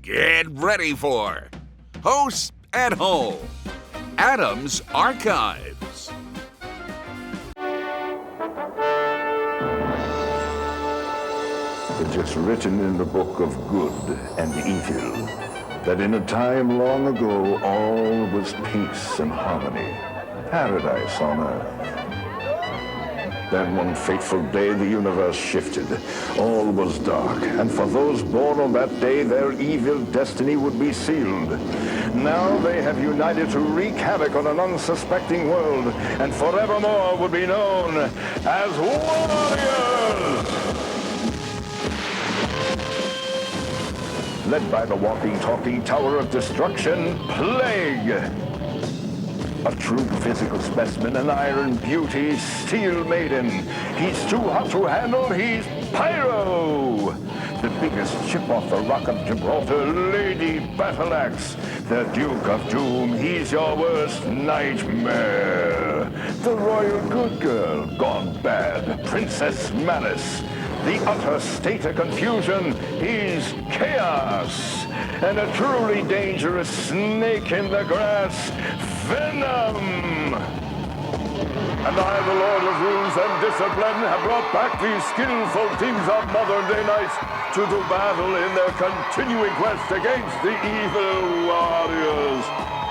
Get ready for Hosts at Home, Adam's Archives. It is written in the book of good and evil that in a time long ago all was peace and harmony, paradise on earth. Then one fateful day the universe shifted. All was dark, and for those born on that day their evil destiny would be sealed. Now they have united to wreak havoc on an unsuspecting world, and forevermore would be known as warriors! Led by the walking, talking Tower of Destruction, Plague. A true physical specimen, an iron beauty, steel maiden. He's too hot to handle, he's Pyro! The biggest chip off the Rock of Gibraltar, Lady Battleaxe. The Duke of Doom, he's your worst nightmare. The Royal Good Girl, gone bad, Princess Malice. The utter state of confusion, he's Chaos. And a truly dangerous snake in the grass, Venom. And I, the Lord of Rules and Discipline, have brought back these skillful teams of modern-day knights to do battle in their continuing quest against the evil warriors.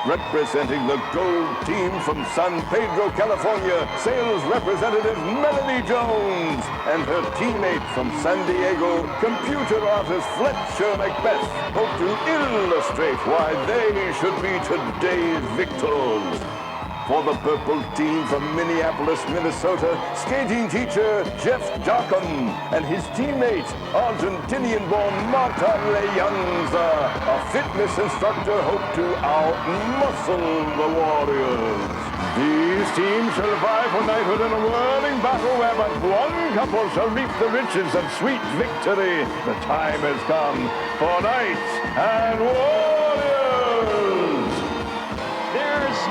Representing the gold team from San Pedro, California, sales representative Melanie Jones and her teammate from San Diego, computer artist Fletcher Macbeth, hope to illustrate why they should be today's victors. For the purple team from Minneapolis, Minnesota, skating teacher Jeff Jochum and his teammate, Argentinian-born Marta Leyanza, a fitness instructor, hope to out-muscle the warriors. These teams shall vie for knighthood in a whirling battle where but one couple shall reap the riches of sweet victory. The time has come for knights and warriors.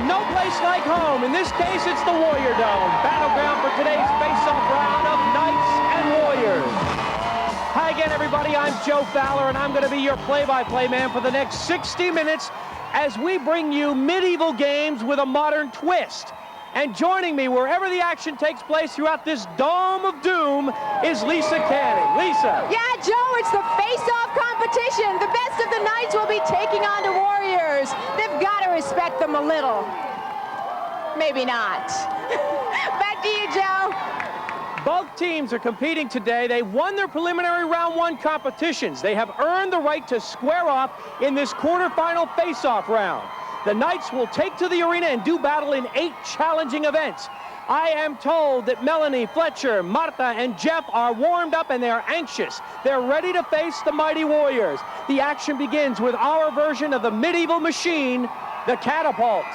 No place like home. In this case, it's the Warrior Dome, battleground for today's face-off round of Knights and Warriors. Hi again, everybody. I'm Joe Fowler, and I'm going to be your play-by-play man for the next 60 minutes as we bring you medieval games with a modern twist. And joining me wherever the action takes place throughout this Dome of Doom is Lisa Canning. Lisa. Yeah, Joe, it's the face-off competition. The best of the Knights will be taking on the Warriors. They've got to respect them a little. Maybe not. Back to you, Joe. Both teams are competing today. They won their preliminary round one competitions. They have earned the right to square off in this quarterfinal face-off round. The Knights will take to the arena and do battle in 8 challenging events. I am told that Melanie, Fletcher, Marta, and Jeff are warmed up and they are anxious. They're ready to face the mighty Warriors. The action begins with our version of the medieval machine, the Catapult.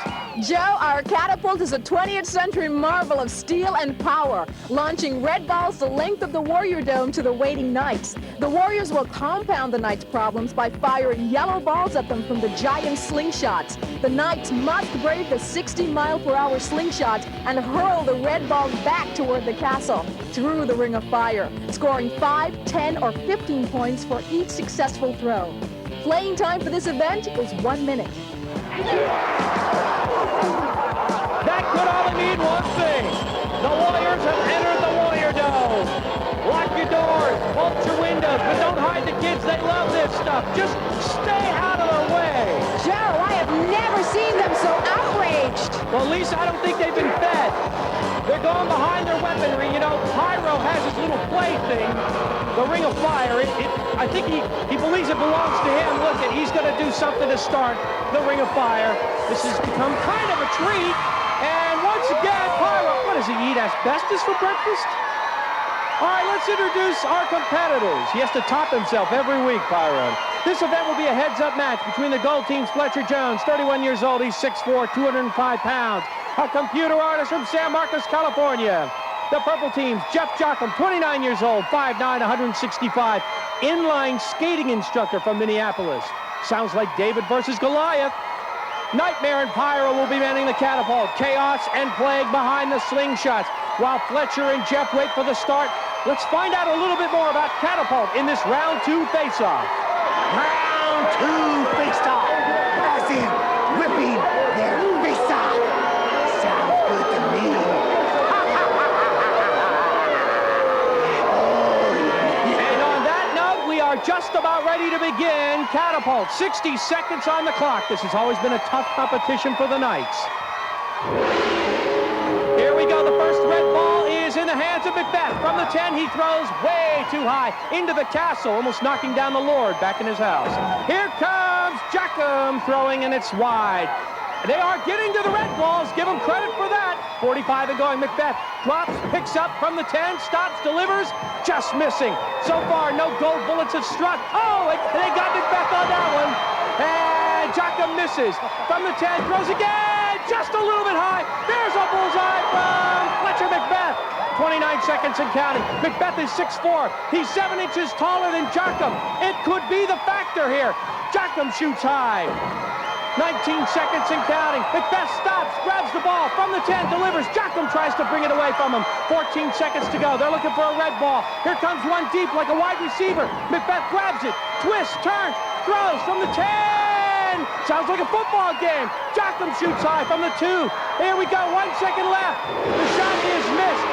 Joe, our Catapult is a 20th century marvel of steel and power, launching red balls the length of the Warrior Dome to the waiting Knights. The Warriors will compound the Knights' problems by firing yellow balls at them from the giant slingshots. The Knights must brave the 60-mile-per-hour slingshots and hurl the red balls back toward the castle through the ring of fire, scoring 5, 10, or 15 points for each successful throw. Playing time for this event is 1 minute. That could only mean one thing. The Warriors have entered the Warrior Dome. Lock your doors, bolt your windows, but don't hide the kids. They love this stuff. Just stay out of their way. Joe, I have never seen them so outraged. Well, Lisa, I don't think they've been fed. They're going behind their weaponry. You know, Pyro has his little play thing, the Ring of Fire. I think he believes it belongs to him. Look, he's going to do something to start the Ring of Fire. This has become kind of a treat. And once again, Pyro, what does he eat, asbestos for breakfast? All right, let's introduce our competitors. He has to top himself every week, Pyro. This event will be a heads-up match between the gold team's Fletcher Jones, 31 years old. He's 6'4", 205 pounds. A computer artist from San Marcos, California. The purple team's Jeff Jochum, 29 years old, 5'9", 165. Inline skating instructor from Minneapolis. Sounds like David versus Goliath. Nightmare and Pyro will be manning the Catapult. Chaos and Plague behind the slingshots. While Fletcher and Jeff wait for the start, let's find out a little bit more about Catapult in this round 2 face-off. Round 2. ready to begin. Catapult, 60 seconds on the clock. This has always been a tough competition for the Knights. Here we go. The first red ball is in the hands of Macbeth. From the 10, he throws way too high into the castle, almost knocking down the Lord back in his house. Here comes Jackham throwing, and it's wide. They are getting to the red balls. Give them credit for that. 45 and going. Macbeth drops, picks up from the 10, stops, delivers, just missing. So far, no gold bullets have struck. Oh, they got Macbeth on that one. And Jackham misses. From the 10, throws again, just a little bit high. There's a bullseye from Fletcher Macbeth. 29 seconds and counting. Macbeth is 6'4". He's 7 inches taller than Jackham. It could be the factor here. Jackham shoots high. 19 seconds and counting. Macbeth stops, grabs the ball from the 10, delivers. Jackham tries to bring it away from him. 14 seconds to go. They're looking for a red ball. Here comes one deep like a wide receiver. Macbeth grabs it, twists, turns, throws from the 10. Sounds like a football game. Jackham shoots high from the 2. Here we go, 1 second left. The shot is missed.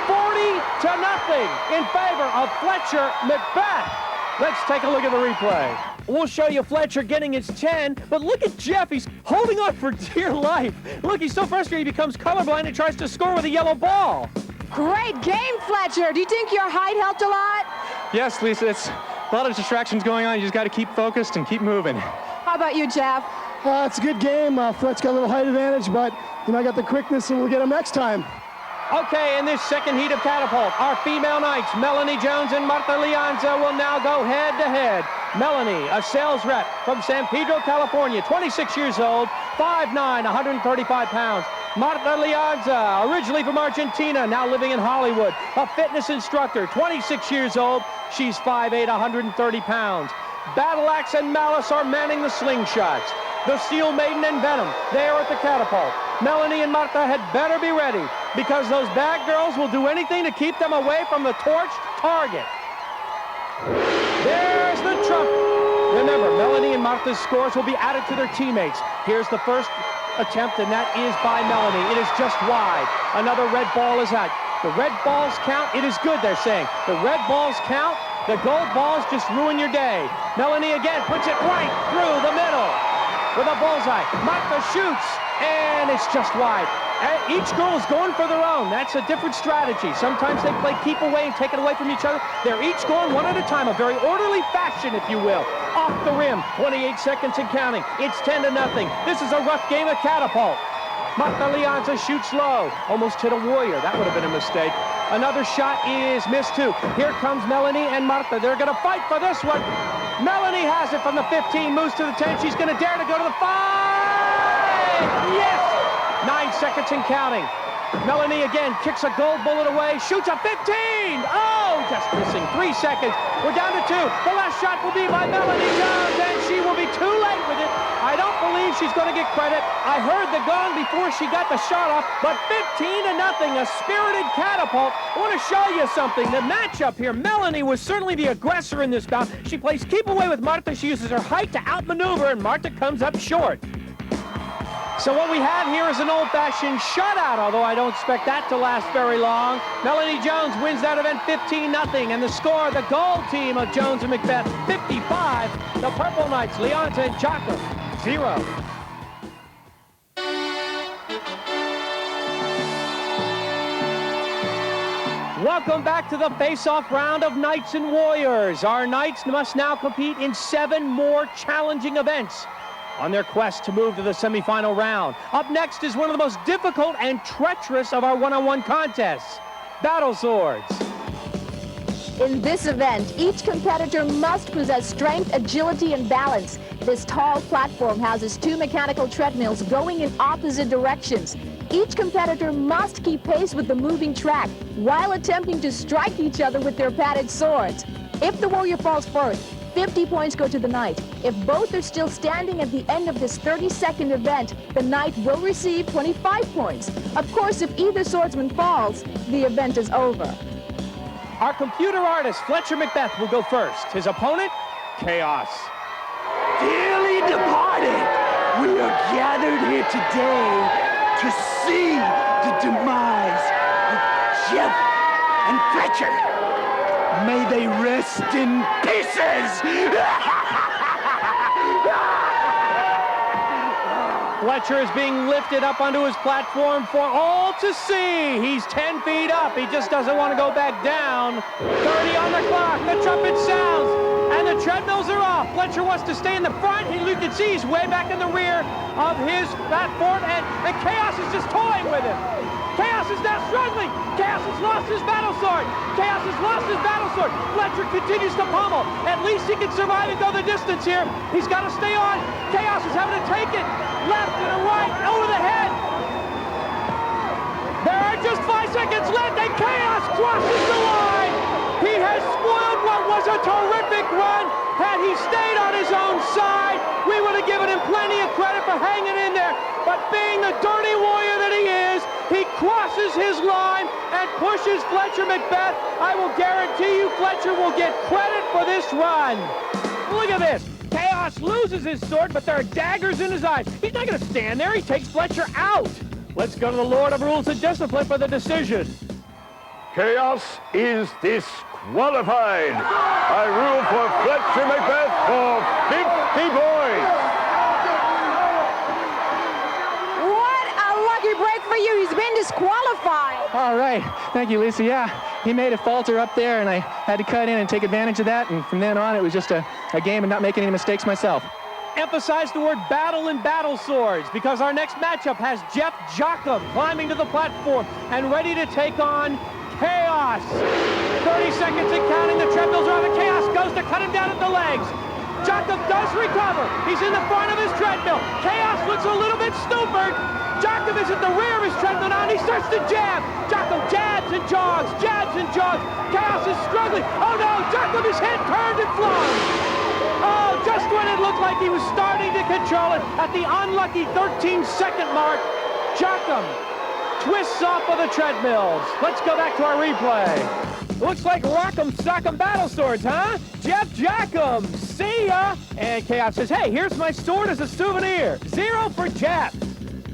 40-0 in favor of Fletcher Macbeth. Let's take a look at the replay. We'll show you Fletcher getting his 10, but look at Jeff. He's holding on for dear life. Look, he's so frustrated he becomes colorblind and tries to score with a yellow ball. Great game, Fletcher. Do you think your height helped a lot? Yes, Lisa, it's a lot of distractions going on. You just got to keep focused and keep moving. How about you, Jeff? It's a good game. Flet's got a little height advantage, but I got the quickness, and we'll get him next time. Okay, in this second heat of Catapult, our female Knights, Melanie Jones and Marta Lianza, will now go head-to-head. Melanie, a sales rep from San Pedro, California, 26 years old, 5'9", 135 pounds. Marta Lianza, originally from Argentina, now living in Hollywood, a fitness instructor, 26 years old. She's 5'8", 130 pounds. Battle Axe and Malice are manning the slingshots. The Steel Maiden and Venom, they are at the Catapult. Melanie and Marta had better be ready, because those bad girls will do anything to keep them away from the torched target. There's the trump. Remember, Melanie and Marta's scores will be added to their teammates. Here's the first attempt, and that is by Melanie. It is just wide. Another red ball is out. The red balls count. It is good, they're saying. The red balls count. The gold balls just ruin your day. Melanie again puts it right through the middle with a bullseye. Marta shoots, and it's just wide. Each girl is going for their own. That's a different strategy. Sometimes they play keep away and take it away from each other. They're each going one at a time, a very orderly fashion, if you will. Off the rim, 28 seconds and counting. It's 10-0. This is a rough game of Catapult. Marta Lianza shoots low. Almost hit a Warrior. That would have been a mistake. Another shot is missed too. Here comes Melanie and Marta. They're going to fight for this one. Melanie has it from the 15, moves to the 10. She's going to dare to go to the 5. Yes! 9 seconds and counting. Melanie again kicks a gold bullet away, shoots a 15. Oh, just missing. 3 seconds. We're down to 2. The last shot will be by Melanie Jones, and she will be too late with it. I don't believe she's going to get credit. I heard the gong before she got the shot off, but 15-0, a spirited Catapult. I want to show you something. The matchup here, Melanie was certainly the aggressor in this bout. She plays keep away with Marta. She uses her height to outmaneuver, and Marta comes up short. So what we have here is an old-fashioned shutout, although I don't expect that to last very long. Melanie Jones wins that event 15-0, and the score, the gold team of Jones and Macbeth, 55. The Purple Knights, Lianza and Jackham, 0. Welcome back to the face-off round of Knights and Warriors. Our Knights must now compete in 7 more challenging events on their quest to move to the semifinal round. Up next is one of the most difficult and treacherous of our one-on-one contests, Battle Swords. In this event, each competitor must possess strength, agility, and balance. This tall platform houses 2 mechanical treadmills going in opposite directions. Each competitor must keep pace with the moving track while attempting to strike each other with their padded swords. If the warrior falls first, 50 points go to the knight. If both are still standing at the end of this 30-second event, the knight will receive 25 points. Of course, if either swordsman falls, the event is over. Our computer artist, Fletcher Macbeth, will go first. His opponent, Chaos. Dearly departed, we are gathered here today to see the demise of Jeff and Fletcher. May they rest in pieces! Fletcher is being lifted up onto his platform for all to see. He's 10 feet up. He just doesn't want to go back down. 30 on the clock. The trumpet sounds, and the treadmills are off. Fletcher wants to stay in the front. You can see he's way back in the rear of his platform, and Chaos is just toying with him. Chaos is now struggling. Chaos has lost his battle sword. Chaos has lost his battle sword. Fletcher continues to pummel. At least he can survive and go the distance here. He's got to stay on. Chaos is having to take it. Left and a right, over the head. There are just 5 seconds left, and Chaos crosses the line. He has spoiled what was a terrific run. Had he stayed on his own side, we would have given him plenty of credit for hanging in there. But being the dirty warrior that he is, he crosses his line and pushes Fletcher Macbeth. I will guarantee you Fletcher will get credit for this run. Look at this. Chaos loses his sword, but there are daggers in his eyes. He's not going to stand there. He takes Fletcher out. Let's go to the Lord of Rules and Discipline for the decision. Chaos is disqualified. I rule for Fletcher Macbeth for 50 points. What a lucky break for you. He's been disqualified. All right. Thank you, Lisa. Yeah, he made a falter up there, and I had to cut in and take advantage of that. And from then on, it was just a game and not making any mistakes myself. Emphasize the word battle and battle swords, because our next matchup has Jeff Jocham climbing to the platform and ready to take on Chaos. 30 seconds and counting. The treadmills are on. The Chaos goes to cut him down at the legs. Jocham does recover. He's in the front of his treadmill. Chaos looks a little bit stupid. Jocham is at the rear of his treadmill now, and he starts to jab. Jocham jabs and jogs, jabs and jogs. Chaos is struggling. Oh no, Jocham is hit, turned, and flung. Oh, just when it looked like he was starting to control it, at the unlucky 13-second mark, Jocham twists off of the treadmills. Let's go back to our replay. Looks like Rock'em Sock'em battle swords, huh? Jeff Jocham, see ya! And Chaos says, hey, here's my sword as a souvenir. 0 for Jeff.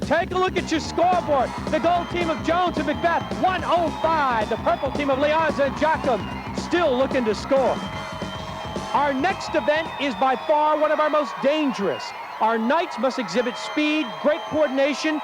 Take a look at your scoreboard. The gold team of Jones and Macbeth, 105. The purple team of Leonza and Jocham still looking to score. Our next event is by far one of our most dangerous. Our knights must exhibit speed, great coordination,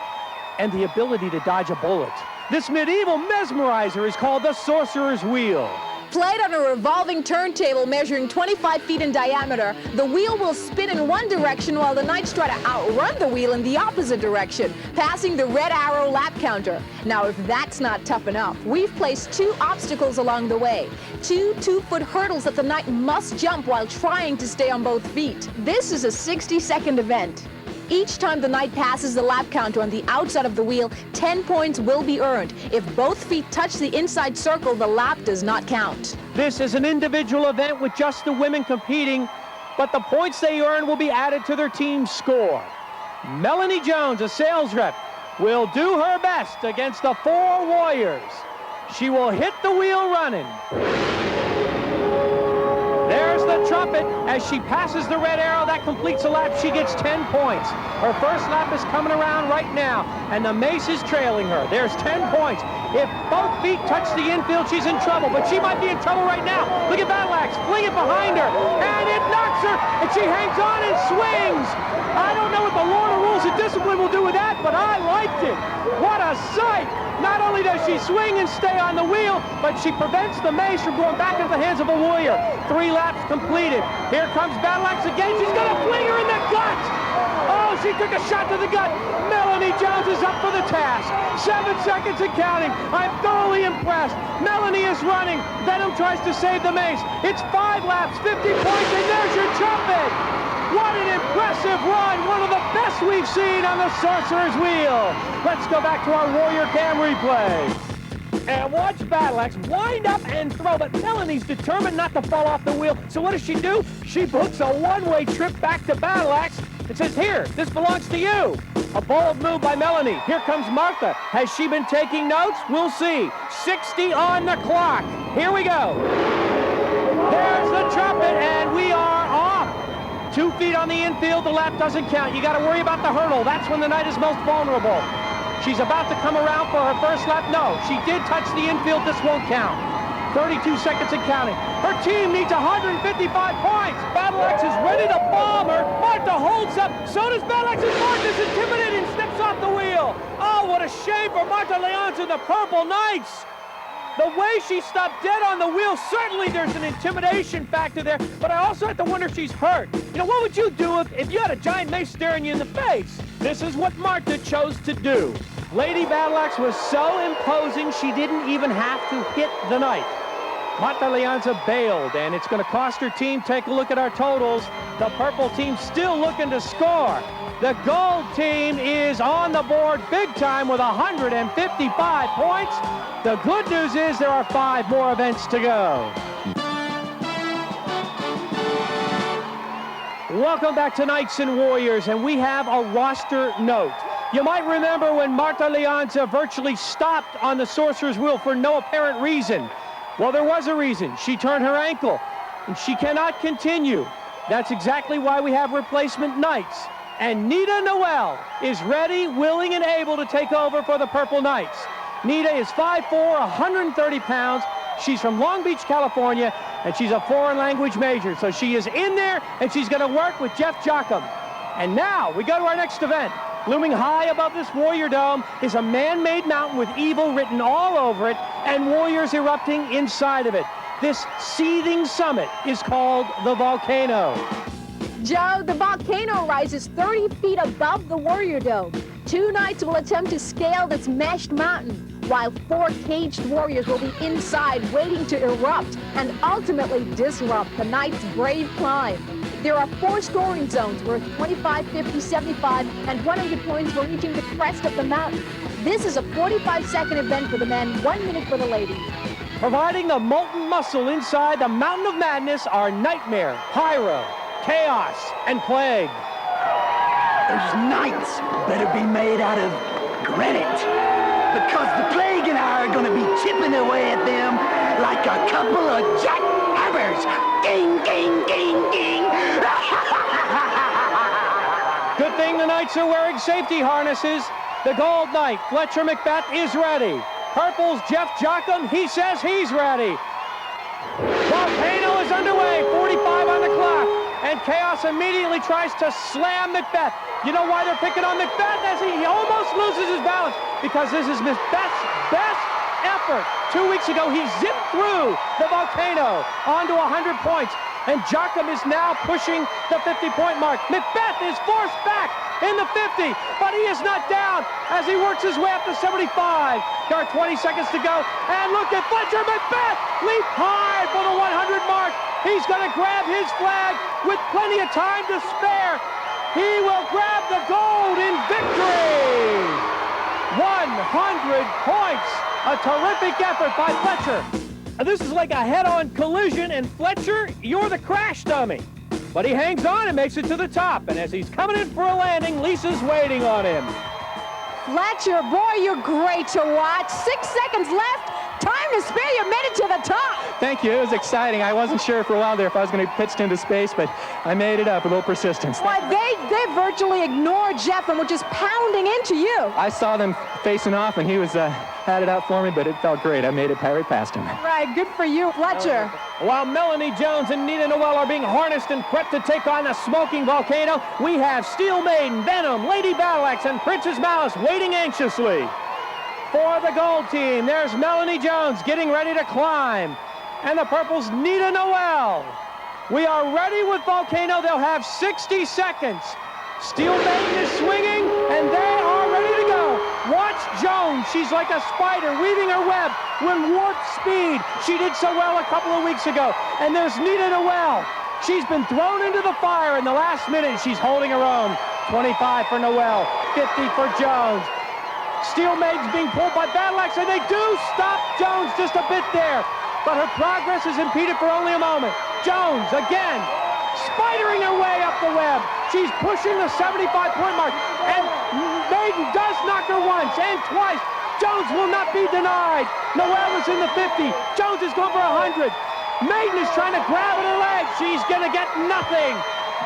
and the ability to dodge a bullet. This medieval mesmerizer is called the Sorcerer's Wheel. Played on a revolving turntable measuring 25 feet in diameter, the wheel will spin in one direction while the knights try to outrun the wheel in the opposite direction, passing the red arrow lap counter. Now, if that's not tough enough, we've placed 2 obstacles along the way. 2 2-foot hurdles that the knight must jump while trying to stay on both feet. This is a 60-second event. Each time the knight passes the lap counter on the outside of the wheel, 10 points will be earned. If both feet touch the inside circle, the lap does not count. This is an individual event with just the women competing, but the points they earn will be added to their team's score. Melanie Jones, a sales rep, will do her best against the 4 warriors. She will hit the wheel running. There's the trumpet. As she passes the red arrow, that completes a lap. She gets 10 points. Her first lap is coming around right now, and the mace is trailing her. There's 10 points. If both feet touch the infield, she's in trouble, but she might be in trouble right now. Look at Battle Axe, fling it behind her, and it knocks her, and she hangs on and swings. I don't know what the Lord of Rules and Discipline will do with that, but I liked it. What a sight. Not only does she swing and stay on the wheel, but she prevents the mace from going back into the hands of a warrior. 3 laps completed. Here comes Battle Axe again. She's going to fling her in the gut. Oh, she took a shot to the gut. Melanie Jones is up for the task. 7 seconds and counting. I'm thoroughly impressed. Melanie is running. Venom tries to save the mace. It's 5 laps, 50 points, and there's your trumpet. What an impressive run. One of the best we've seen on the Sorcerer's Wheel. Let's go back to our Warrior Cam replay. And watch Battle Axe wind up and throw, but Melanie's determined not to fall off the wheel. So what does she do? She books a one-way trip back to Battle Axe. It says, here, this belongs to you. A bold move by Melanie. Here comes Martha. Has she been taking notes? We'll see. 60 on the clock. Here we go. There's the trumpet, and we are off. 2 feet on the infield, the lap doesn't count. You got to worry about the hurdle. That's when the knight is most vulnerable. She's about to come around for her first lap. No, she did touch the infield. This won't count. 32 seconds and counting. Her team needs 155 points. Battle Axe is ready to bomb her. Marta holds up. So does Battle Axe, and Marta's intimidated and steps off the wheel. Oh, what a shame for Marta Leonza and the Purple Knights. The way she stopped dead on the wheel, certainly there's an intimidation factor there, but I also have to wonder if she's hurt. You know, what would you do if you had a giant mace staring you in the face? This is what Marta chose to do. Lady Battle Axe was so imposing, she didn't even have to hit the knight. Marta Leonza bailed, and it's going to cost her team. Take a look at our totals. The purple team still looking to score. The gold team is on the board big time with 155 points. The good news is there are 5 more events to go. Welcome back to Knights and Warriors, and we have a roster note. You might remember when Marta Leonza virtually stopped on the Sorcerer's wheel for no apparent reason. Well, there was a reason. She turned her ankle, and she cannot continue. That's exactly why we have replacement Knights. And Nita Noel is ready, willing, and able to take over for the Purple Knights. Nita is 5'4", 130 pounds. She's from Long Beach, California, and she's a foreign language major. So she is in there, and she's going to work with Jeff Jocham. And now we go to our next event. Looming high above this Warrior Dome is a man-made mountain with evil written all over it and warriors erupting inside of it. This seething summit is called the Volcano. Joe, the volcano rises 30 feet above the Warrior Dome. 2 knights will attempt to scale this meshed mountain, while 4 caged warriors will be inside waiting to erupt and ultimately disrupt the knights' brave climb. There are 4 scoring zones worth 25, 50, 75, and 100 points for reaching the crest of the mountain. This is a 45-second event for the men, 1 minute for the ladies. Providing the molten muscle inside the Mountain of Madness are Nightmare, Pyro, Chaos, and Plague. Those knights better be made out of granite, because the Plague and I are going to be chipping away at them like a couple of jackhammers. Ging, ging, ging, ging. Good thing the Knights are wearing safety harnesses. The Gold Knight, Fletcher Macbeth, is ready. Purple's Jeff Jocham, he says he's ready. Volcano is underway, 45 on the clock, and Chaos immediately tries to slam Macbeth. You know why they're picking on Macbeth? As he almost loses his balance, because this is Macbeth's best effort. 2 weeks ago, he zipped through the Volcano onto 100 points, and Jocham is now pushing the 50-point mark. Macbeth is forced back in the 50, but he is not down as he works his way up to 75. There are 20 seconds to go, and look at Fletcher Macbeth leap high for the 100 mark. He's going to grab his flag with plenty of time to spare. He will grab the gold in victory. 100 points. A terrific effort by Fletcher. This is like a head-on collision, and Fletcher, you're the crash dummy. But he hangs on and makes it to the top, and as he's coming in for a landing, Lisa's waiting on him. Fletcher, boy, you're great to watch. 6 seconds left. Time to spare your minute to the top. Thank you. It was exciting. I wasn't sure for a while there if I was going to be pitched into space, but I made it up with a little persistence. Boy, they virtually ignored Jeff and were just pounding into you. I saw them facing off, and he was had it out for me, but it felt great. I made it right past him. Right, good for you, Fletcher. While Melanie Jones and Nita Noel are being harnessed and prepped to take on the smoking volcano, we have Steel Maiden, Venom, Lady Battle Axe, and Princess Malice waiting anxiously. For the gold team, there's Melanie Jones getting ready to climb, and the purple's Nita Noel. We are ready with Volcano. They'll have 60 seconds. Steel Maiden is swinging, and they are ready to go. Watch Jones. She's like a spider weaving her web with warp speed. She did so well a couple of weeks ago. And there's Nita Noel. She's been thrown into the fire in the last minute. She's holding her own. 25 for Noel, 50 for Jones. Steel Maiden's being pulled by Battle Axe, and they do stop Jones just a bit there. But her progress is impeded for only a moment. Jones, again, spidering her way up the web. She's pushing the 75-point mark, and Maiden does knock her once and twice. Jones will not be denied. Noel is in the 50. Jones is going for 100. Maiden is trying to grab at her leg. She's going to get nothing.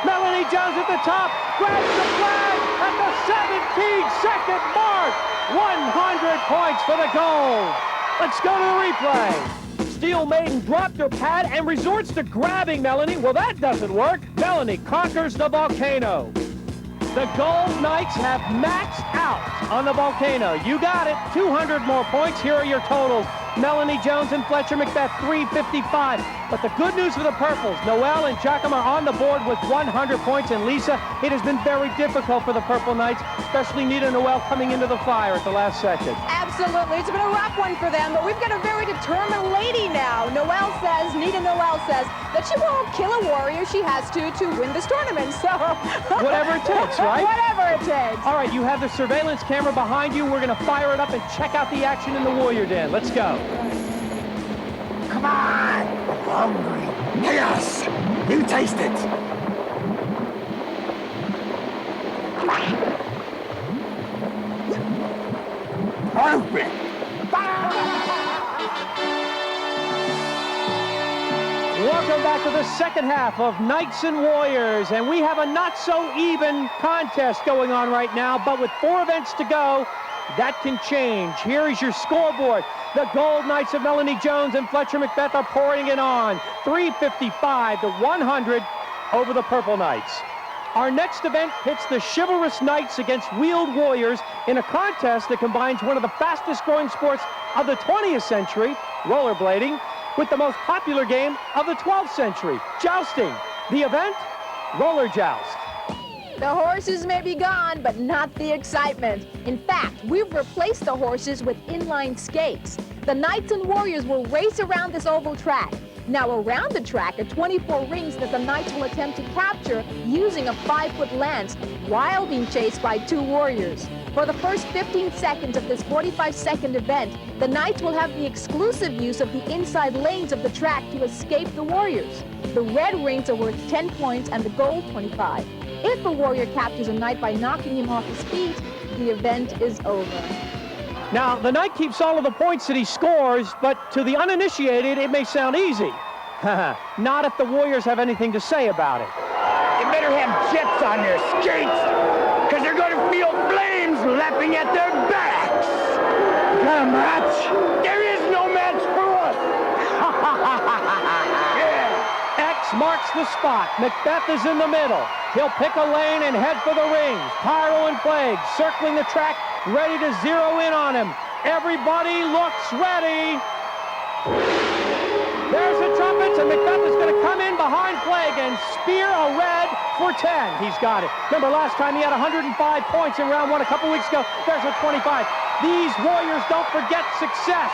Melanie Jones at the top grabs the flag at the 17-second mark. 100 points for the gold. Let's go to the replay. Steel Maiden dropped her pad and resorts to grabbing Melanie. Well, that doesn't work. Melanie conquers the Volcano. The Gold Knights have maxed out on the Volcano. You got it. 200 more points. Here are your totals. Melanie Jones and Fletcher Macbeth, 355. But the good news for the Purples, Noel and Giacomo are on the board with 100 points. And Lisa, it has been very difficult for the Purple Knights, especially Nita Noel coming into the fire at the last second. Absolutely. It's been a rough one for them, but we've got a very determined lady now. Nita Noel says that she will kill a warrior she has to win this tournament. So whatever it takes, right? Whatever it takes. All right, you have the surveillance camera behind you. We're going to fire it up and check out the action in the Warrior Den. Let's go. Come on! I'm hungry. Yes! You taste it! Perfect! Welcome back to the second half of Knights and Warriors, and we have a not-so-even contest going on right now, but with 4 events to go, that can change. Here is your scoreboard. The Gold Knights of Melanie Jones and Fletcher Macbeth are pouring it on. 355 to 100 over the Purple Knights. Our next event pits the Chivalrous Knights against Wheeled Warriors in a contest that combines one of the fastest-growing sports of the 20th century, rollerblading, with the most popular game of the 12th century, jousting. The event, roller joust. The horses may be gone, but not the excitement. In fact, we've replaced the horses with inline skates. The Knights and Warriors will race around this oval track. Now around the track are 24 rings that the Knights will attempt to capture using a 5-foot lance while being chased by 2 warriors. For the first 15 seconds of this 45-second event, the Knights will have the exclusive use of the inside lanes of the track to escape the warriors. The red rings are worth 10 points and the gold 25. If a warrior captures a Knight by knocking him off his feet, the event is over. Now, the Knight keeps all of the points that he scores, but to the uninitiated, it may sound easy. Not if the Warriors have anything to say about it. They better have jets on their skates, because they're going to feel flames lapping at their backs. Got a match? There is no match for us. Yeah. X marks the spot. Macbeth is in the middle. He'll pick a lane and head for the rings. Pyro and Plague circling the track, ready to zero in on him. Everybody looks ready. There's the trumpets, and Macbeth is going to come in behind Plague and spear a red for 10. He's got it. Remember last time he had 105 points in round 1 a couple weeks ago. There's a 25. These Warriors don't forget success,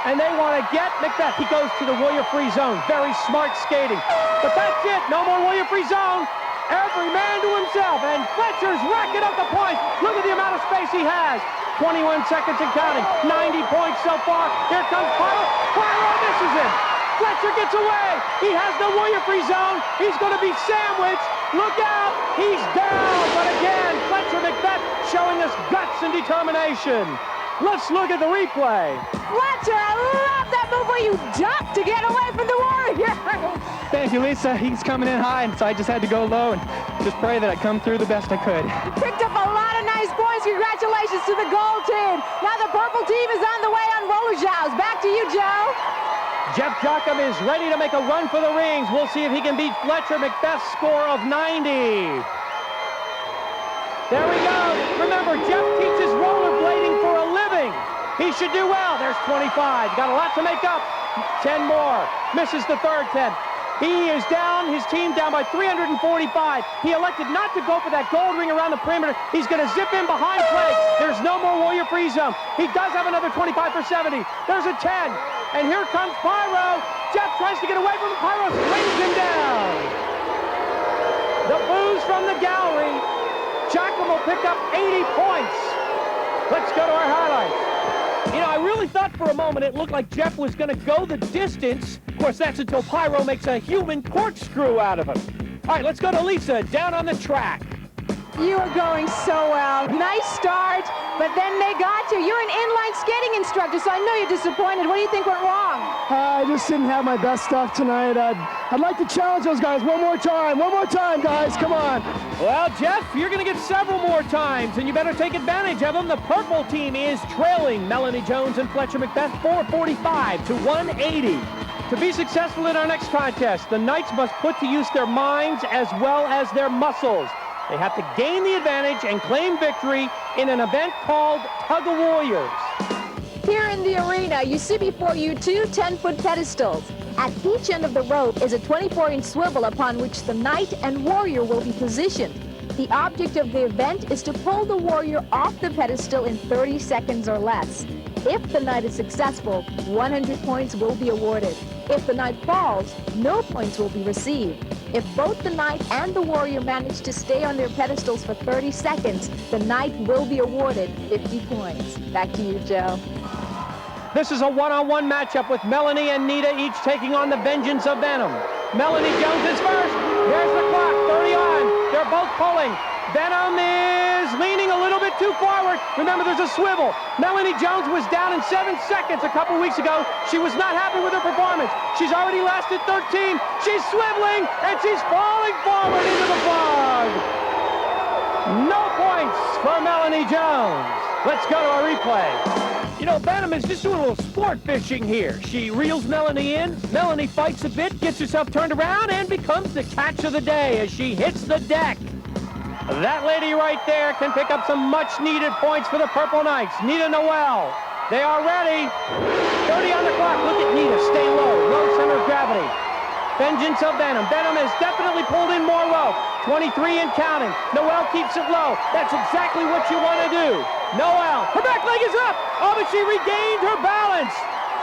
and they want to get Macbeth. He goes to the warrior-free zone. Very smart skating. But that's it. No more warrior-free zone. Every man to himself, and Fletcher's racking up the points. Look at the amount of space he has. 21 seconds and counting. 90 points so far. Here comes Pyro. Pyro misses him. Fletcher gets away. He has the warrior-free zone. He's going to be sandwiched. Look out. He's down. But again, Fletcher Macbeth showing us guts and determination. Let's look at the replay. Fletcher, I love that move where you jump to get away from the warrior. Thank you, Lisa. He's coming in high, and so I just had to go low and just pray that I come through the best I could. Picked up a lot of nice points. Congratulations to the gold team. Now the purple team is on the way on roller joust. Back to you, Joe. Jeff Jocham is ready to make a run for the rings. We'll see if he can beat Fletcher Macbeth's score of 90. There we go. Remember, Jeff teaches rollerblading for a living. He should do well. There's 25. Got a lot to make up. 10 more. Misses the third 10. He is down, his team down by 345. He elected not to go for that gold ring around the perimeter. He's going to zip in behind Plague. There's no more warrior free zone. He does have another 25 for 70. There's a 10. And here comes Pyro. Jeff tries to get away from him. Pyro slings him down. The boos from the gallery. Giacomo picked up 80 points. Let's go to our highlights. You know, I really thought for a moment it looked like Jeff was going to go the distance. Of course, that's until Pyro makes a human corkscrew out of him. All right, let's go to Lisa, down on the track. You are going so well. Nice start, but then they got you. You're an inline skating instructor, so I know you're disappointed. What do you think went wrong? I just didn't have my best stuff tonight. I'd like to challenge those guys one more time. One more time, guys. Come on. Well, Jeff, you're going to get several more times, and you better take advantage of them. The purple team is trailing Melanie Jones and Fletcher Macbeth 445 to 180. To be successful in our next contest, the Knights must put to use their minds as well as their muscles. They have to gain the advantage and claim victory in an event called Tug of Warriors. Here in the arena, you see before you two 10-foot pedestals. At each end of the rope is a 24-inch swivel upon which the knight and warrior will be positioned. The object of the event is to pull the warrior off the pedestal in 30 seconds or less. If the knight is successful, 100 points will be awarded. If the knight falls, no points will be received. If both the knight and the warrior manage to stay on their pedestals for 30 seconds, the knight will be awarded 50 points. Back to you, Joe. This is a one-on-one matchup with Melanie and Nita each taking on the vengeance of Venom. Melanie Jones is first. There's the clock, 30 on. They're both pulling. Venom is leaning a little bit too forward. Remember, there's a swivel. Melanie Jones was down in 7 seconds a couple weeks ago. She was not happy with her performance. She's already lasted 13. She's swiveling, and she's falling forward into the fog. No points for Melanie Jones. Let's go to a replay. You know, Venom is just doing a little sport fishing here. She reels Melanie in. Melanie fights a bit, gets herself turned around, and becomes the catch of the day as she hits the deck. That lady right there can pick up some much-needed points for the Purple Knights. Nita Noel, they are ready. 30 on the clock. Look at Nita, stay low, low center of gravity. Vengeance of Venom. Venom has definitely pulled in more rope. 23 and counting. Noel keeps it low. That's exactly what you want to do. Noel, her back leg is up. Oh, but she regained her balance.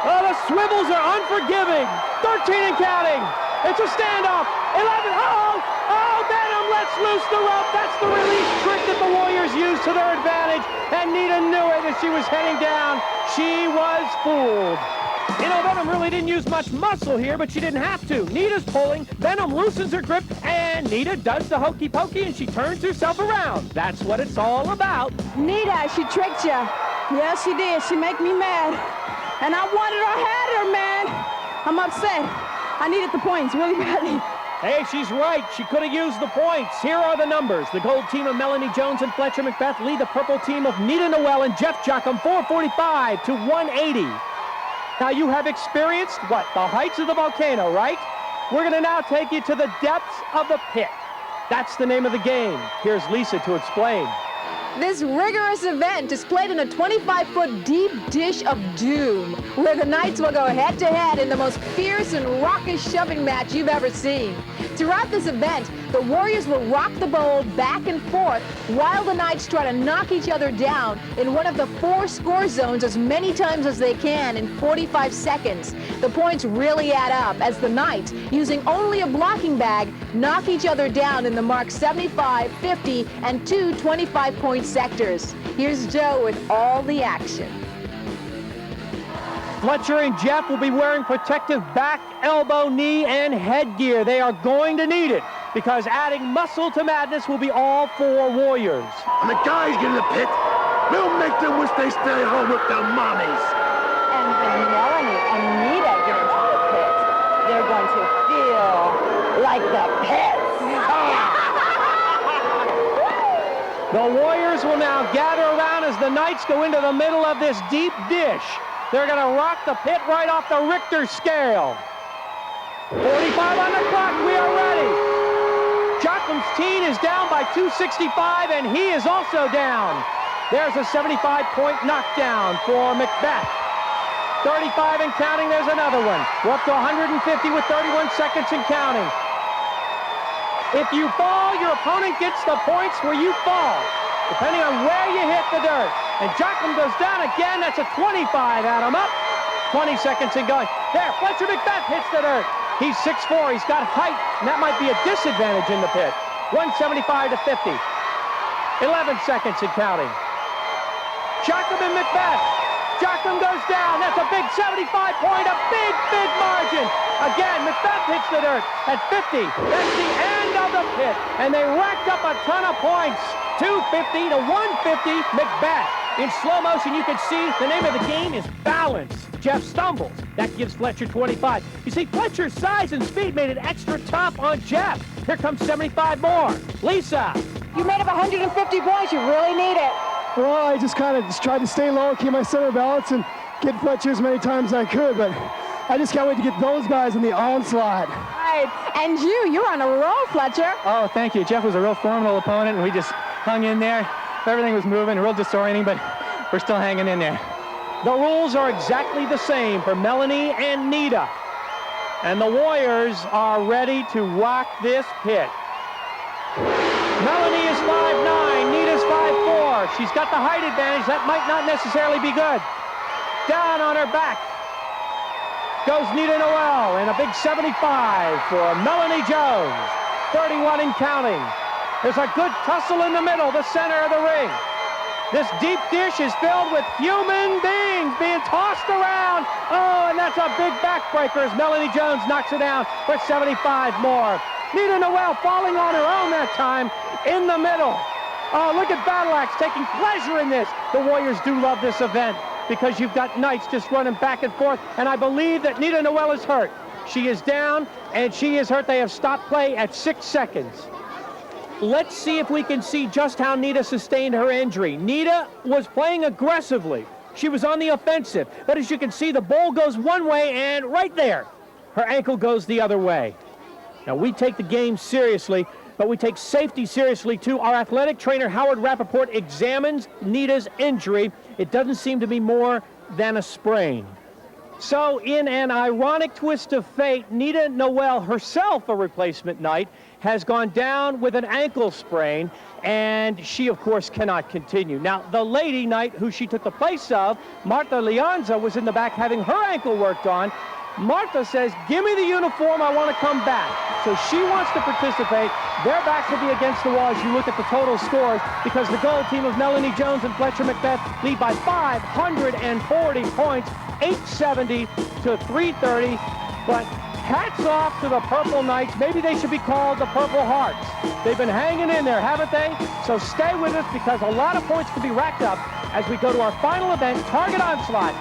Oh, the swivels are unforgiving. 13 and counting. It's a standoff. 11. Oh, Venom lets loose the rope. That's the release trick that the Warriors used to their advantage. And Nita knew it as she was heading down. She was fooled. You know, Venom really didn't use much muscle here, but she didn't have to. Nita's pulling, Venom loosens her grip, and Nita does the hokey pokey, and she turns herself around. That's what it's all about. Nita, she tricked you. Yeah, she did. She make me mad. And I wanted her, I had her, man. I'm upset. I needed the points really badly. Hey, she's right. She could have used the points. Here are the numbers. The gold team of Melanie Jones and Fletcher Macbeth lead the purple team of Nita Noel and Jeff Jochum 445 to 180. Now, you have experienced, what, the heights of the volcano, right? We're going to now take you to the depths of the pit. That's the name of the game. Here's Lisa to explain. This rigorous event is played in a 25-foot deep dish of doom, where the Knights will go head-to-head in the most fierce and raucous shoving match you've ever seen. Throughout this event, the Warriors will rock the bowl back and forth while the Knights try to knock each other down in one of the 4 score zones as many times as they can in 45 seconds. The points really add up as the Knights, using only a blocking bag, knock each other down in the mark 75, 50, and 2 25-point sectors. Here's Joe with all the action. Fletcher and Jeff will be wearing protective back, elbow, knee, and headgear. They are going to need it because adding muscle to madness will be all 4 Warriors. And the guys get in the pit, we'll make them wish they stay home with their mommies. And when Melanie and Nita get into the pit, they're going to feel like the pits. The Warriors will now gather around as the Knights go into the middle of this deep dish. They're going to rock the pit right off the Richter scale. 45 on the clock, we are ready. Jochum's team is down by 265, and he is also down. There's a 75-point knockdown for Macbeth. 35 and counting, there's another one. We're up to 150 with 31 seconds and counting. If you fall, your opponent gets the points where you fall, depending on where you hit the dirt. And Jochum goes down again. That's a 25. Add him up. 20 seconds and going. There, Fletcher Macbeth hits the dirt. He's 6'4". He's got height, and that might be a disadvantage in the pit. 175 to 50. 11 seconds and counting. Jochum and Macbeth. Jochum goes down. That's a big 75-point, a big, big margin. Again, Macbeth hits the dirt at 50. That's the end of the pit. And they racked up a ton of points. 250 to 150, Macbeth. In slow motion, you can see the name of the game is balance. Jeff stumbles. That gives Fletcher 25. You see, Fletcher's size and speed made it extra tough on Jeff. Here comes 75 more. Lisa. You made up 150 points. You really need it. Well, I just tried to stay low, keep my center balance, and get Fletcher as many times as I could, but I just can't wait to get those guys in the onslaught. Right. And you're on a roll, Fletcher. Oh, thank you. Jeff was a real formidable opponent, and we just hung in there. Everything was moving, real disorienting, but we're still hanging in there. The rules are exactly the same for Melanie and Nita. And the Warriors are ready to rock this pit. Melanie is 5'9", Nita's 5'4". She's got the height advantage. That might not necessarily be good. Down on her back goes Nita Noel, and a big 75 for Melanie Jones. 31 and counting. There's a good tussle in the middle, the center of the ring. This deep dish is filled with human beings being tossed around. Oh, and that's a big backbreaker as Melanie Jones knocks it down for 75 more. Nita Noel falling on her own that time in the middle. Oh, look at Battle Axe taking pleasure in this. The Warriors do love this event because you've got Knights just running back and forth, and I believe that Nita Noel is hurt. She is down, and she is hurt. They have stopped play at 6 seconds. Let's see if we can see just how Nita sustained her injury. Nita was playing aggressively. She was on the offensive. But as you can see, the ball goes one way, and right there, her ankle goes the other way. Now, we take the game seriously, but we take safety seriously, too. Our athletic trainer, Howard Rappaport, examines Nita's injury. It doesn't seem to be more than a sprain. So, in an ironic twist of fate, Nita Noel, herself a replacement Knight, has gone down with an ankle sprain, and she, of course, cannot continue. Now, the lady Knight, who she took the place of, Martha Lianza, was in the back having her ankle worked on. Martha says, give me the uniform, I want to come back. So she wants to participate. Their backs will be against the wall as you look at the total scores, because the gold team of Melanie Jones and Fletcher Macbeth lead by 540 points, 870 to 330. But hats off to the Purple Knights. Maybe they should be called the Purple Hearts. They've been hanging in there, haven't they? So stay with us, because a lot of points can be racked up as we go to our final event, Target Onslaught.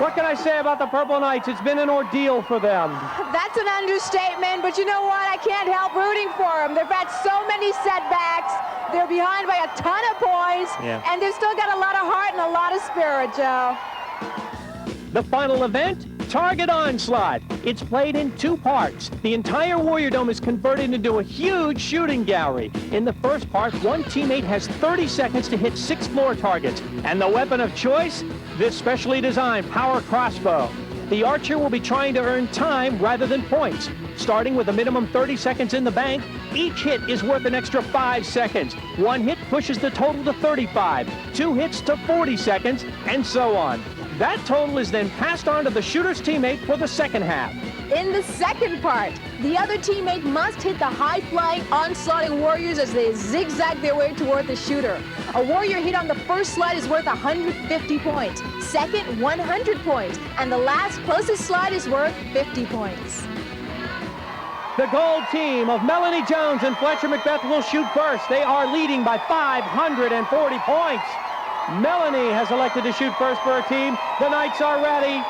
What can I say about the Purple Knights? It's been an ordeal for them. That's an understatement, but you know what? I can't help rooting for them. They've had so many setbacks. They're behind by a ton of points, and they've still got a lot of heart and a lot of spirit, Joe. The final event, Target Onslaught. It's played in 2 parts. The entire Warrior Dome is converted into a huge shooting gallery. In the first part, one teammate has 30 seconds to hit 6 floor targets. And the weapon of choice? This specially designed power crossbow. The archer will be trying to earn time rather than points. Starting with a minimum 30 seconds in the bank, each hit is worth an extra 5 seconds. 1 hit pushes the total to 35, 2 hits to 40 seconds, and so on. That total is then passed on to the shooter's teammate for the second half. In the second part, the other teammate must hit the high-flying, onslaughting warriors as they zigzag their way toward the shooter. A warrior hit on the first slide is worth 150 points, second 100 points, and the last closest slide is worth 50 points. The gold team of Melanie Jones and Fletcher Macbeth will shoot first. They are leading by 540 points. Melanie has elected to shoot first for her team. The Knights are ready.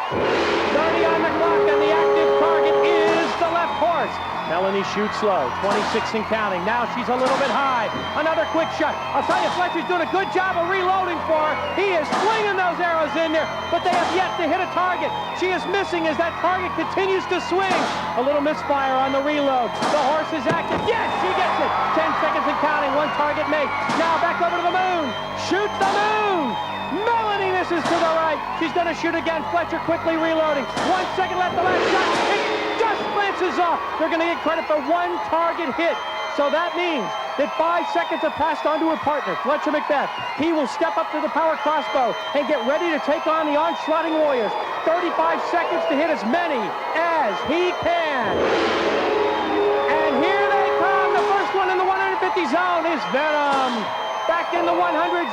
30 on the clock, and the active target is the left horse. Melanie shoots slow, 26 and counting. Now she's a little bit high. Another quick shot. I'll tell you, Fletcher's doing a good job of reloading for her. He is flinging those arrows in there, but they have yet to hit a target. She is missing as that target continues to swing. A little misfire on the reload. The horse is active. Yes, she gets it. 10 seconds and counting. 1 target made. Now back over to the moon. Shoot the moon. Melanie misses to the right. She's going to shoot again. Fletcher quickly reloading. 1 second left. The last shot. It just glances off. They're going to get credit for 1 target hit. So that means that 5 seconds have passed on to her partner, Fletcher Macbeth. He will step up to the power crossbow and get ready to take on the onslaughting warriors. 35 seconds to hit as many as he can. And here they come. The first one in the 150 zone is Venom. Back in the 100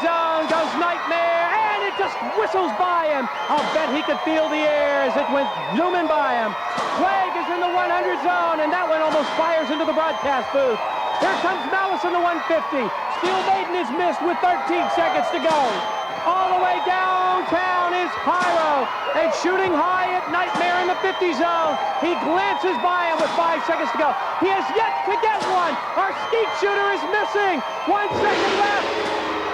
zone goes Nightmare, and it just whistles by him. I'll bet he could feel the air as it went zooming by him. Plague is in the 100 zone, and that one almost fires into the broadcast booth. Here comes Malice in the 150. Steel Maiden is missed with 13 seconds to go. All the way downtown is Pyro, and shooting high at Nightmare in the 50 zone. He glances by him with 5 seconds to go. He has yet to get one. Our skeet shooter is missing. 1 second left,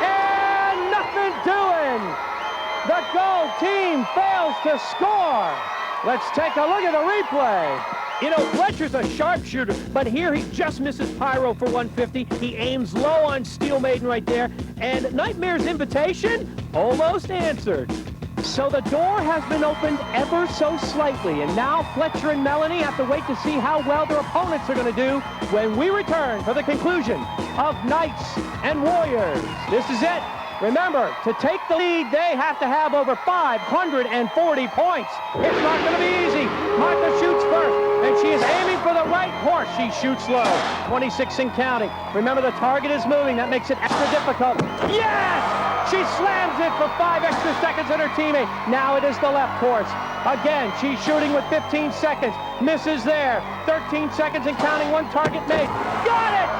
and nothing doing. The gold team fails to score. Let's take a look at the replay. You know, Fletcher's a sharpshooter, but here he just misses Pyro for 150. He aims low on Steel Maiden right there, and Nightmare's invitation almost answered. So the door has been opened ever so slightly, and now Fletcher and Melanie have to wait to see how well their opponents are going to do when we return for the conclusion of Knights and Warriors. This is it. Remember, to take the lead, they have to have over 540 points. It's not going to be easy. Martha shoots first, and she is aiming for the right horse. She shoots low. 26 and counting. Remember, the target is moving. That makes it extra difficult. Yes! She slams it for 5 extra seconds on her teammate. Now it is the left horse. Again, she's shooting with 15 seconds. Misses there. 13 seconds and counting. 1 target made. Got it!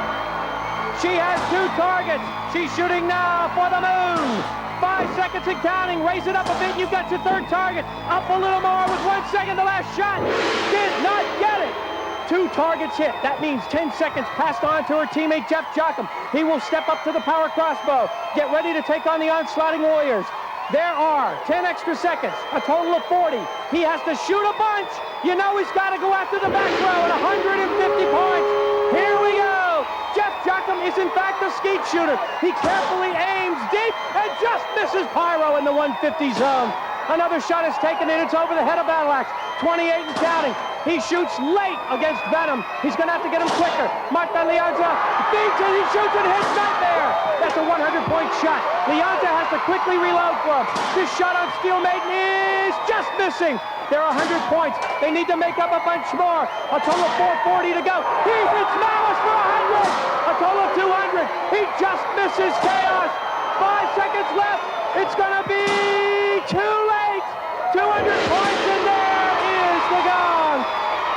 She has 2 targets. She's shooting now for the moon. 5 seconds and counting. Raise it up a bit. You've got your 3rd target. Up a little more with 1 second. The last shot. Did not get it. 2 targets hit. That means 10 seconds passed on to her teammate, Jeff Jocham. He will step up to the power crossbow. Get ready to take on the onslaughting Warriors. There are 10 extra seconds, a total of 40. He has to shoot a bunch. You know he's got to go after the back row at 150 points. Here we go. Jeff Jocham is in fact a skeet shooter. He carefully aims deep and just misses Pyro in the 150 zone. Another shot is taken in. It's over the head of Battle Axe. 28 and counting. He shoots late against Venom. He's going to have to get him quicker. Marta Leonza beats it. He shoots and hits Nightmare. That's a 100-point shot. Leonza has to quickly reload for him. This shot on Steel Maiden is just missing. There are 100 points. They need to make up a bunch more. A total of 440 to go. He hits Malice for 100. A total of 200. He just misses Chaos. 5 seconds left. It's going to be too late. 200 points, and there is the gong.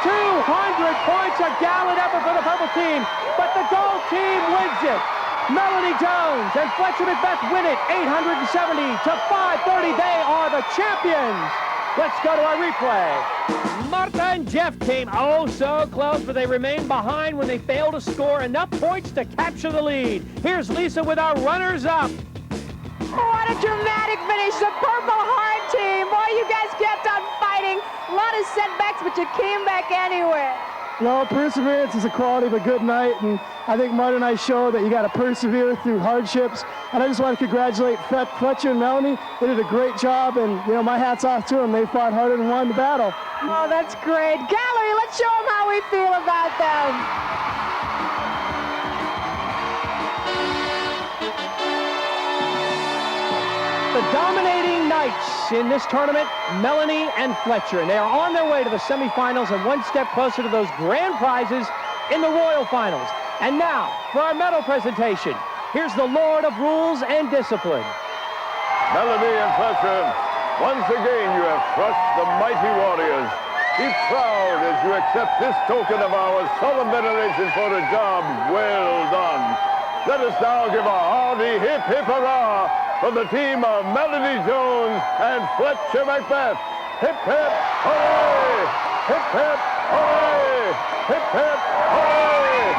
200 points, a gallant effort for the purple team, but the gold team wins it. Melanie Jones and Fletcher Macbeth win it 870 to 530. They are the champions. Let's go to our replay. Marta and Jeff came oh so close, but they remained behind when they failed to score enough points to capture the lead. Here's Lisa with our runners-up. What a dramatic finish. The Purple Heart team. Boy, you guys kept on fighting. A lot of setbacks, but you came back anyway. Well, perseverance is a quality of a good night, and I think Marta and I showed that you got to persevere through hardships. And I just want to congratulate Fletcher and Melanie. They did a great job, and you know, my hat's off to them. They fought harder and won the battle. Oh, that's great. Gallery, let's show them how we feel about them. The dominating Knights in this tournament, Melanie and Fletcher, and they are on their way to the semifinals and 1 step closer to those grand prizes in the Royal Finals. And now, for our medal presentation, here's the Lord of Rules and Discipline. Melanie and Fletcher, once again you have crushed the mighty Warriors. Be proud as you accept this token of our solemn veneration for a job well done. Let us now give a hearty hip hip hurrah for the team of Melanie Jones and Fletcher Macbeth. Hip hip hooray! Hip hip hooray! Hip hip hooray!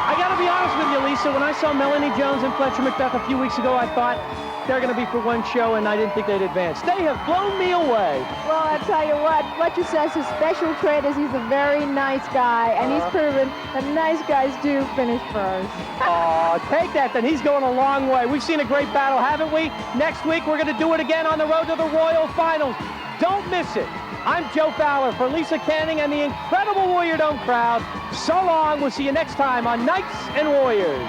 I gotta be honest with you, Lisa, when I saw Melanie Jones and Fletcher Macbeth a few weeks ago, I thought they're gonna be for 1 show, and I didn't think they'd advance. They have blown me away. Well, I tell you what, Fletcher says his special trait is he's a very nice guy, and he's proven that nice guys do finish first. Oh, take that, then. He's going a long way. We've seen a great battle, haven't we? Next week, we're going to do it again on the road to the Royal Finals. Don't miss it. I'm Joe Fowler for Lisa Canning and the incredible Warrior Dome crowd. So long. We'll see you next time on Knights and Warriors.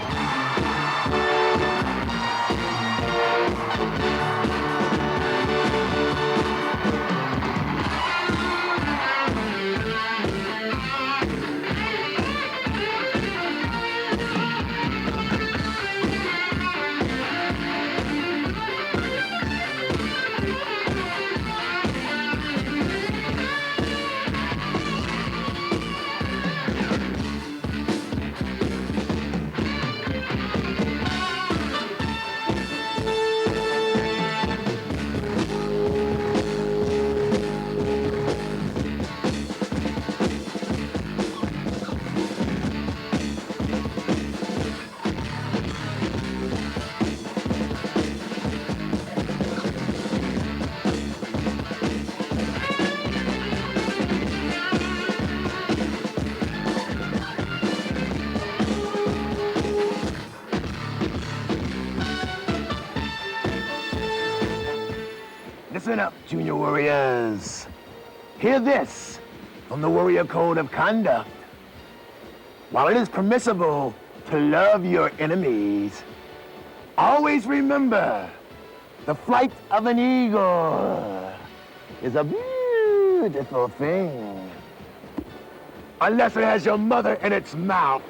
Junior Warriors. Hear this from the Warrior Code of Conduct. While it is permissible to love your enemies, always remember the flight of an eagle is a beautiful thing. Unless it has your mother in its mouth.